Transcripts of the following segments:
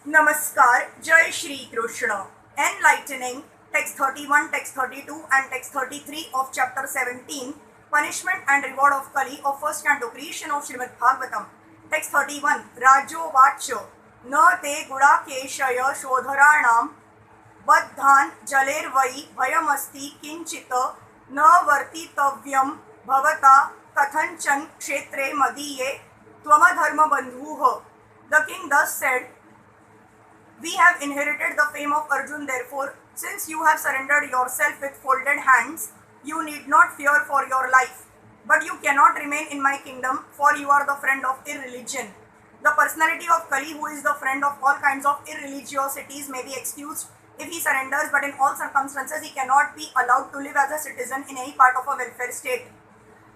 Namaskar, Jai Shri Krishna. Enlightening, text 31, text 32 and text 33 of chapter 17, Punishment and Reward of Kali of first canto, creation of Srimad Bhagavatam. Text 31, Rajo Vacho, Na te gudakeshaya shodharanam, Vaddhan jalervai bhayamasti kinchita, Na vartitavyam bhavata kathanchan kshetre madiye, tvamadharma bandhuha. The king thus said, "We have inherited the fame of Arjun, therefore, since you have surrendered yourself with folded hands, you need not fear for your life. But you cannot remain in my kingdom, for you are the friend of irreligion." The personality of Kali, who is the friend of all kinds of irreligiosities, may be excused if he surrenders, but in all circumstances he cannot be allowed to live as a citizen in any part of a welfare state.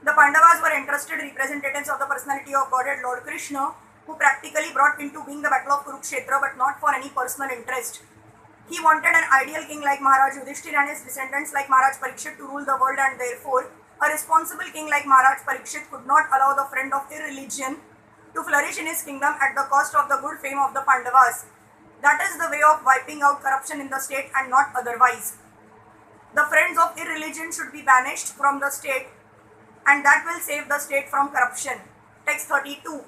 The Pandavas were entrusted representatives of the personality of Godhead Lord Krishna, who practically brought into being the battle of Kurukshetra, but not for any personal interest. He wanted an ideal king like Maharaj Yudhishthir and his descendants like Maharaj Parikshit to rule the world, and therefore a responsible king like Maharaj Parikshit could not allow the friend of irreligion to flourish in his kingdom at the cost of the good fame of the Pandavas. That is the way of wiping out corruption in the state and not otherwise. The friends of irreligion should be banished from the state, and that will save the state from corruption. Text 32.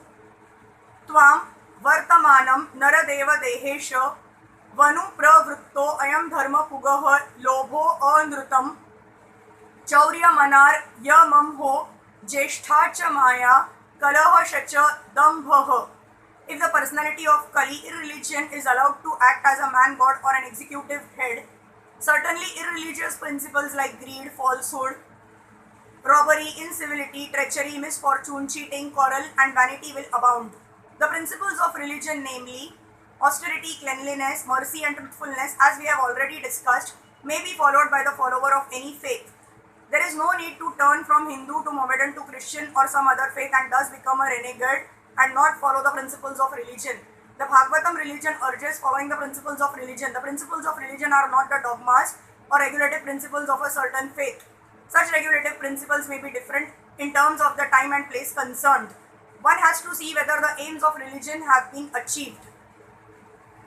Tvam vartamanam naradeva dehesha vanu pravritto ayam dharma pugaha lobho anrutam chaurya manar yamamho jeshtha cha maya kalaha shacha dambhaha. If the personality of Kali, irreligion, is allowed to act as a man god or an executive head, certainly irreligious principles like greed, falsehood, robbery, incivility, treachery, misfortune, cheating, quarrel and vanity will abound. The principles of religion, namely austerity, cleanliness, mercy and truthfulness, as we have already discussed, may be followed by the follower of any faith. There is no need to turn from Hindu to Mohammedan to Christian or some other faith and thus become a renegade and not follow the principles of religion. The Bhagavatam religion urges following the principles of religion. The principles of religion are not the dogmas or regulative principles of a certain faith. Such regulative principles may be different in terms of the time and place concerned. One has to see whether the aims of religion have been achieved.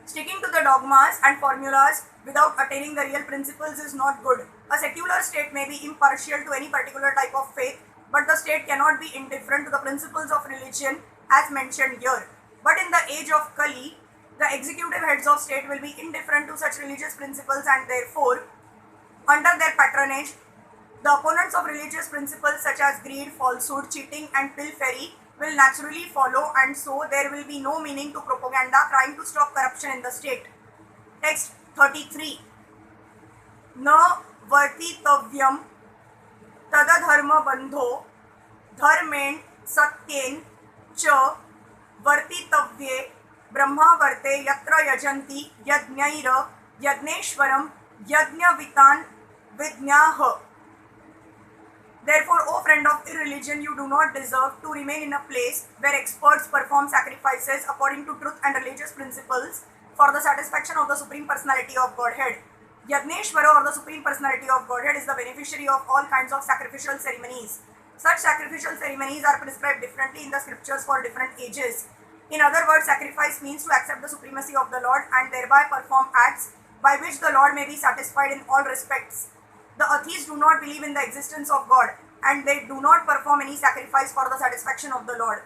Sticking to the dogmas and formulas without attaining the real principles is not good. A secular state may be impartial to any particular type of faith, but the state cannot be indifferent to the principles of religion as mentioned here. But in the age of Kali, the executive heads of state will be indifferent to such religious principles, and therefore, under their patronage, the opponents of religious principles such as greed, falsehood, cheating and pilfery will naturally follow, and so there will be no meaning to propaganda trying to stop corruption in the state. Text 33. Na vartitavyam tadadharma bandho dharmen satyen cha vartitavye brahma varte yatra yajanti yajnaira yajneshwaram yajnavitan vidnyaha. Therefore, O friend of irreligion, you do not deserve to remain in a place where experts perform sacrifices according to truth and religious principles for the satisfaction of the Supreme Personality of Godhead. Yajneshwara, or the Supreme Personality of Godhead, is the beneficiary of all kinds of sacrificial ceremonies. Such sacrificial ceremonies are prescribed differently in the scriptures for different ages. In other words, sacrifice means to accept the supremacy of the Lord and thereby perform acts by which the Lord may be satisfied in all respects. The atheists do not believe in the existence of God, and they do not perform any sacrifice for the satisfaction of the Lord.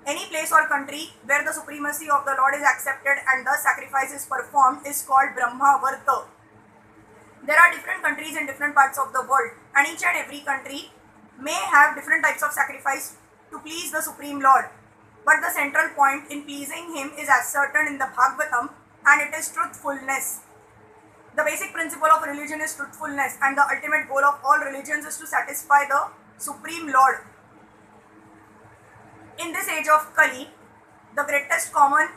Any place or country where the supremacy of the Lord is accepted and thus sacrifice is performed is called Brahma Varta. There are different countries in different parts of the world, and each and every country may have different types of sacrifice to please the Supreme Lord. But the central point in pleasing Him is ascertained in the Bhagavatam, and it is truthfulness. The basic principle of religion is truthfulness, and the ultimate goal of all religions is to satisfy the Supreme Lord. In this age of Kali, the greatest common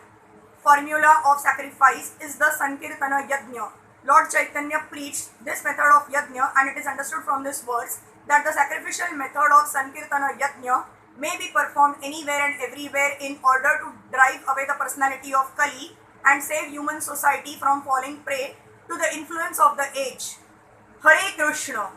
formula of sacrifice is the Sankirtana Yajna. Lord Chaitanya preached this method of Yajna, and it is understood from this verse that the sacrificial method of Sankirtana Yajna may be performed anywhere and everywhere in order to drive away the personality of Kali and save human society from falling prey to the influence of the age. Hare Krishna.